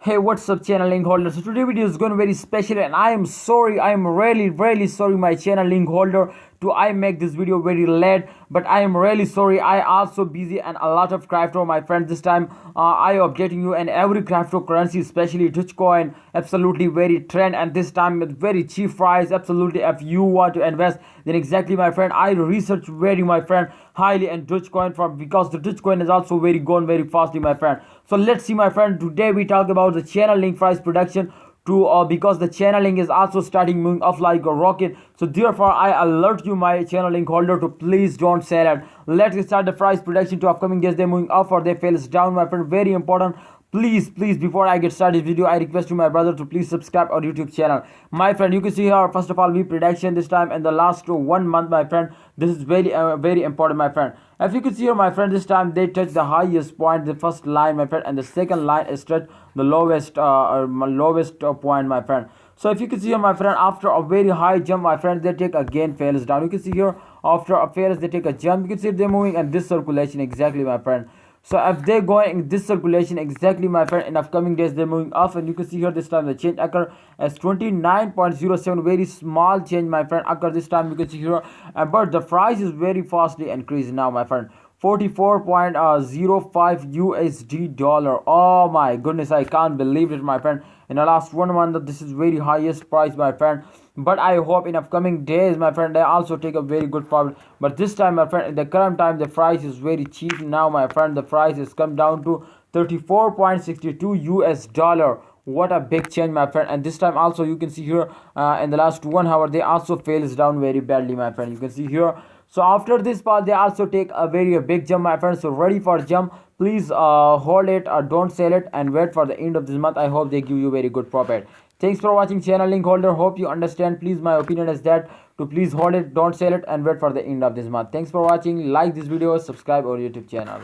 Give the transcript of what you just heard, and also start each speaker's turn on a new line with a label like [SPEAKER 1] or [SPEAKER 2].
[SPEAKER 1] Hey, what's up, channel link holder? So today video is going to be very special, and I am sorry. I am really sorry, my channel link holder. To I make this video very late, but I am really sorry. I also busy and a lot of crypto, my friend. This time, I updating you, and every cryptocurrency, especially Dogecoin, absolutely very trend, and this time with very cheap price. Absolutely, if you want to invest, then exactly, my friend. I research very, my friend, highly and Dogecoin from because the Dogecoin is also very gone very fastly, my friend. So let's see, my friend. Today we talk about the channel link price production to because the channeling is also starting moving up like a rocket. So therefore I alert you, my channel link holder, to please don't sell it. Let's start the price prediction to upcoming days. They moving up or they fails down, my friend. Very important. Please, before I get started video, I request you, my brother, to please subscribe our YouTube channel, my friend. You can see here, first of all, we prediction this time in the last 1 month, my friend. This is very important, my friend. If you can see here, my friend, this time they touch the highest point, the first line, my friend, and the second line is touch the lowest point, my friend. So if you can see here, my friend, after a very high jump, my friend, they take again fails down. You can see here, after a fails, they take a jump. You can see they're moving in this circulation exactly, my friend. So if they're going in this circulation exactly, my friend, in upcoming days they're moving up, and you can see here this time the change occur as 29.07, very small change, my friend, occur this time. You can see here, but the price is very fastly increasing now, my friend. 44.05 USD dollar. Oh my goodness, I can't believe it, my friend. In the last 1 month, this is very highest price, my friend. But I hope in upcoming days, my friend, they also take a very good profit. But this time, my friend, in the current time, the price is very cheap now, my friend. The price has come down to 34.62 US dollar. What a big change, my friend. And this time also, you can see here, in the last 1 hour, they also fails down very badly, my friend. You can see here. So after this part, they also take a very big jump, my friend. So ready for jump. Please hold it or don't sell it and wait for the end of this month. I hope they give you very good profit. Thanks for watching, channel link holder. Hope you understand. Please, my opinion is that to please hold it, don't sell it, and wait for the end of this month. Thanks for watching. Like this video, subscribe our YouTube channel.